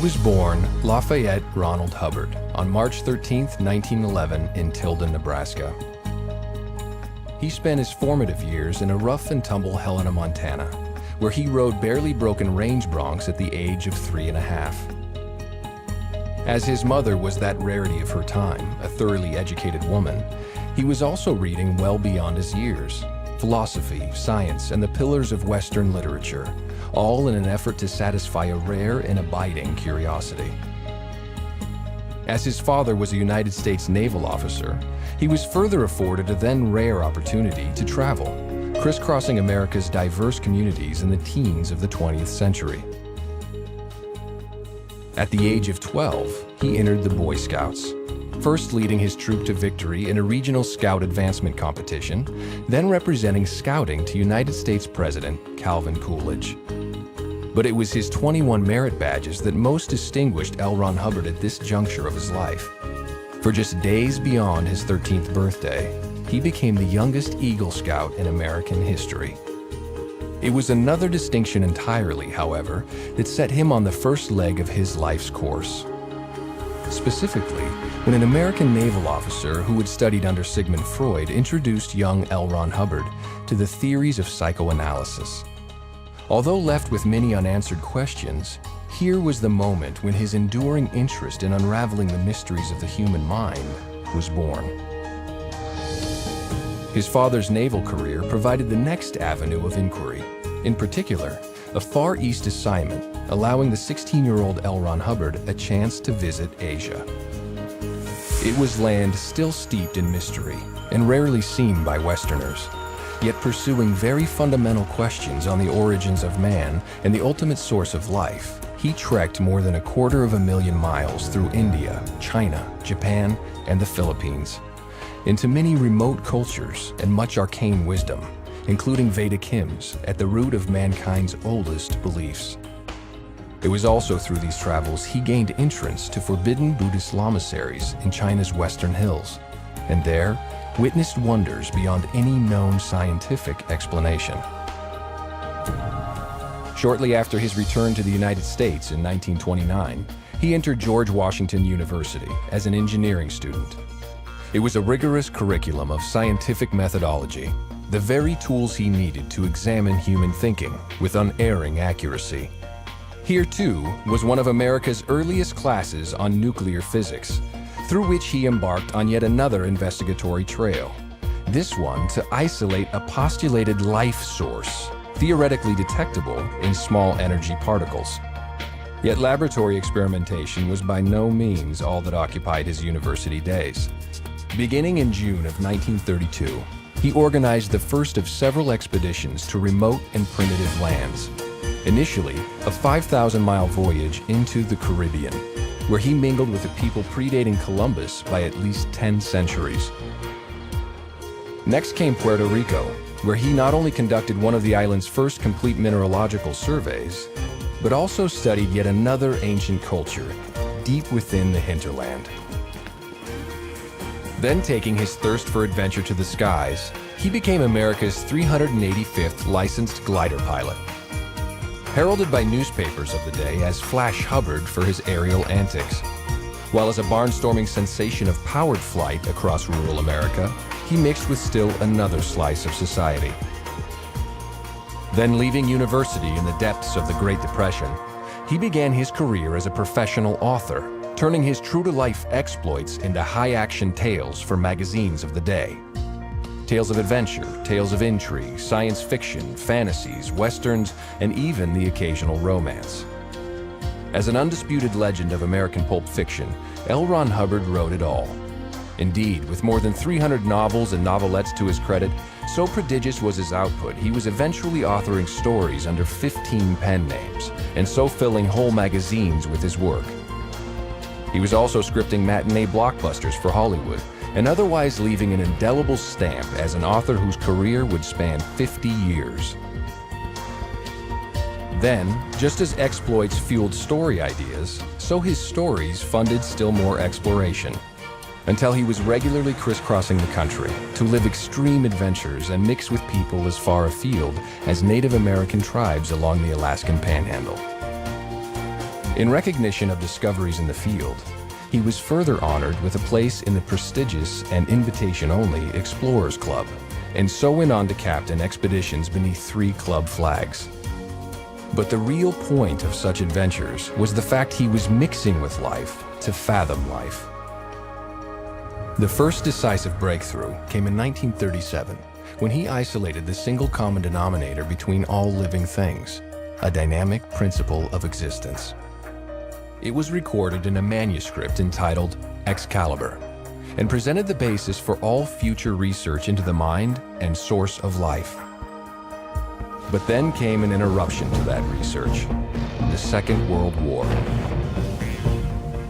was born Lafayette Ronald Hubbard on March 13, 1911 in Tilden, Nebraska. He spent his formative years in a rough-and-tumble Helena, Montana, where he rode barely broken range broncs at the age of 3.5. As his mother was that rarity of her time, a thoroughly educated woman, he was also reading well beyond his years: philosophy, science, and the pillars of Western literature, all in an effort to satisfy a rare and abiding curiosity. As his father was a United States naval officer, he was further afforded a then rare opportunity to travel, crisscrossing America's diverse communities in the teens of the 20th century. At the age of 12, he entered the Boy Scouts, first leading his troop to victory in a regional scout advancement competition, then representing scouting to United States President Calvin Coolidge. But it was his 21 merit badges that most distinguished L. Ron Hubbard at this juncture of his life. For just days beyond his 13th birthday, he became the youngest Eagle Scout in American history. It was another distinction entirely, however, that set him on the first leg of his life's course. Specifically, when an American naval officer who had studied under Sigmund Freud introduced young L. Ron Hubbard to the theories of psychoanalysis. Although left with many unanswered questions, here was the moment when his enduring interest in unraveling the mysteries of the human mind was born. His father's naval career provided the next avenue of inquiry, in particular, a Far East assignment allowing the 16-year-old L. Ron Hubbard a chance to visit Asia. It was land still steeped in mystery and rarely seen by Westerners, yet pursuing very fundamental questions on the origins of man and the ultimate source of life. He trekked more than 250,000 miles through India, China, Japan, and the Philippines, into many remote cultures and much arcane wisdom, including Vedic hymns at the root of mankind's oldest beliefs. It was also through these travels he gained entrance to forbidden Buddhist lamaseries in China's western hills, and there witnessed wonders beyond any known scientific explanation. Shortly after his return to the United States in 1929, he entered George Washington University as an engineering student. It was a rigorous curriculum of scientific methodology, the very tools he needed to examine human thinking with unerring accuracy. Here, too, was one of America's earliest classes on nuclear physics, through which he embarked on yet another investigatory trail, this one to isolate a postulated life source, theoretically detectable in small energy particles. Yet laboratory experimentation was by no means all that occupied his university days. Beginning in June of 1932, he organized the first of several expeditions to remote and primitive lands. Initially, a 5,000-mile voyage into the Caribbean, where he mingled with a people predating Columbus by at least 10 centuries. Next came Puerto Rico, where he not only conducted one of the island's first complete mineralogical surveys, but also studied yet another ancient culture deep within the hinterland. Then, taking his thirst for adventure to the skies, he became America's 385th licensed glider pilot. Heralded by newspapers of the day as Flash Hubbard for his aerial antics. While as a barnstorming sensation of powered flight across rural America, he mixed with still another slice of society. Then, leaving university in the depths of the Great Depression, he began his career as a professional author, turning his true-to-life exploits into high-action tales for magazines of the day. Tales of adventure, tales of intrigue, science fiction, fantasies, westerns, and even the occasional romance. As an undisputed legend of American pulp fiction, L. Ron Hubbard wrote it all. Indeed, with more than 300 novels and novelettes to his credit, so prodigious was his output, he was eventually authoring stories under 15 pen names, and so filling whole magazines with his work. He was also scripting matinee blockbusters for Hollywood, and otherwise leaving an indelible stamp as an author whose career would span 50 years. Then, just as exploits fueled story ideas, so his stories funded still more exploration, until he was regularly crisscrossing the country to live extreme adventures and mix with people as far afield as Native American tribes along the Alaskan Panhandle. In recognition of discoveries in the field, he was further honored with a place in the prestigious and invitation-only Explorers Club, and so went on to captain expeditions beneath 3 club flags. But the real point of such adventures was the fact he was mixing with life to fathom life. The first decisive breakthrough came in 1937, when he isolated the single common denominator between all living things, a dynamic principle of existence. It was recorded in a manuscript entitled Excalibur, and presented the basis for all future research into the mind and source of life. But then came an interruption to that research, the Second World War.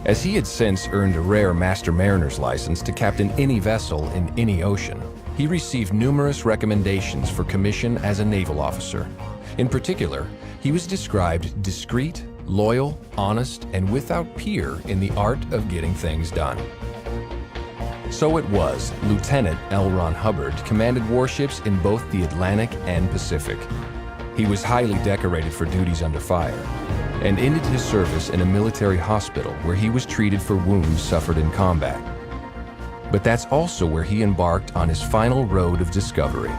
As he had since earned a rare Master Mariner's license to captain any vessel in any ocean, he received numerous recommendations for commission as a naval officer. In particular, he was described discreet, loyal, honest, and without peer in the art of getting things done. So it was, Lieutenant L. Ron Hubbard commanded warships in both the Atlantic and Pacific. He was highly decorated for duties under fire, and ended his service in a military hospital where he was treated for wounds suffered in combat. But that's also where he embarked on his final road of discovery.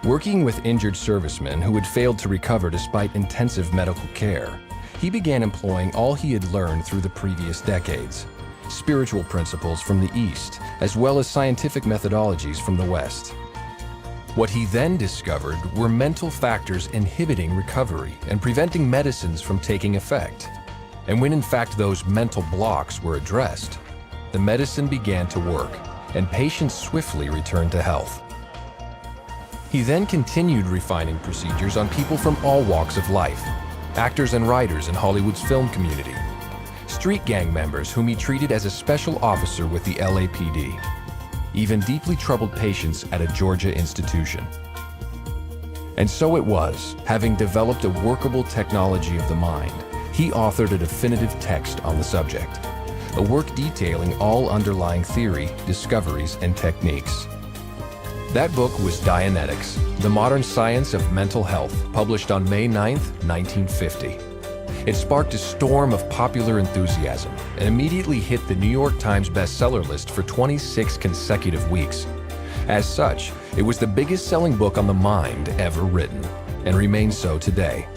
Working with injured servicemen who had failed to recover despite intensive medical care, he began employing all he had learned through the previous decades, spiritual principles from the East, as well as scientific methodologies from the West. What he then discovered were mental factors inhibiting recovery and preventing medicines from taking effect. And when in fact those mental blocks were addressed, the medicine began to work, and patients swiftly returned to health. He then continued refining procedures on people from all walks of life, actors and writers in Hollywood's film community, street gang members whom he treated as a special officer with the LAPD, even deeply troubled patients at a Georgia institution. And so it was, having developed a workable technology of the mind, he authored a definitive text on the subject, a work detailing all underlying theory, discoveries, and techniques. That book was Dianetics, The Modern Science of Mental Health, published on May 9, 1950. It sparked a storm of popular enthusiasm and immediately hit the New York Times bestseller list for 26 consecutive weeks. As such, it was the biggest selling book on the mind ever written, and remains so today.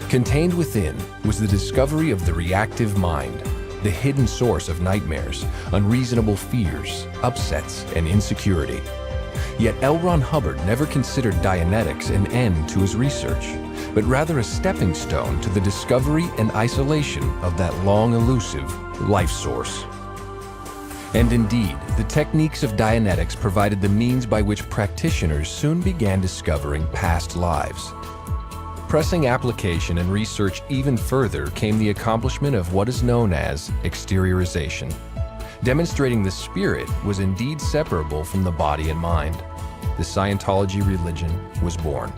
Contained within was the discovery of the reactive mind, the hidden source of nightmares, unreasonable fears, upsets, and insecurity. Yet L. Ron Hubbard never considered Dianetics an end to his research, but rather a stepping stone to the discovery and isolation of that long elusive life source. And indeed, the techniques of Dianetics provided the means by which practitioners soon began discovering past lives. Pressing application and research even further came the accomplishment of what is known as exteriorization, demonstrating the spirit was indeed separable from the body and mind. The Scientology religion was born.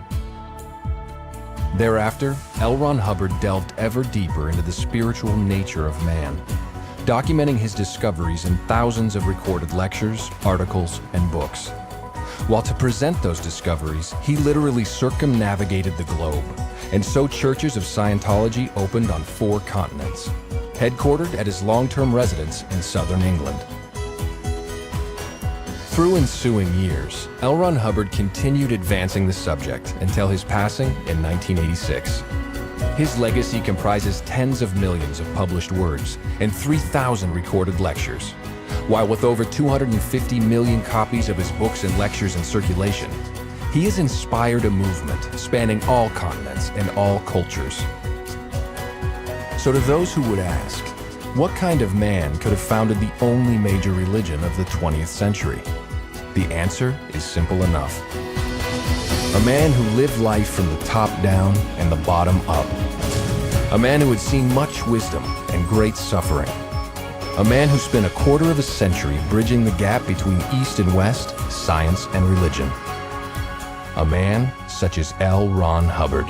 Thereafter, L. Ron Hubbard delved ever deeper into the spiritual nature of man, documenting his discoveries in thousands of recorded lectures, articles, and books. While to present those discoveries, he literally circumnavigated the globe, and so churches of Scientology opened on 4 continents, headquartered at his long-term residence in southern England. Through ensuing years, L. Ron Hubbard continued advancing the subject until his passing in 1986. His legacy comprises tens of millions of published words and 3,000 recorded lectures, while with over 250 million copies of his books and lectures in circulation, he has inspired a movement spanning all continents and all cultures. So to those who would ask, what kind of man could have founded the only major religion of the 20th century? The answer is simple enough. A man who lived life from the top down and the bottom up. A man who had seen much wisdom and great suffering. A man who spent a quarter of a century bridging the gap between East and West, science and religion. A man such as L. Ron Hubbard.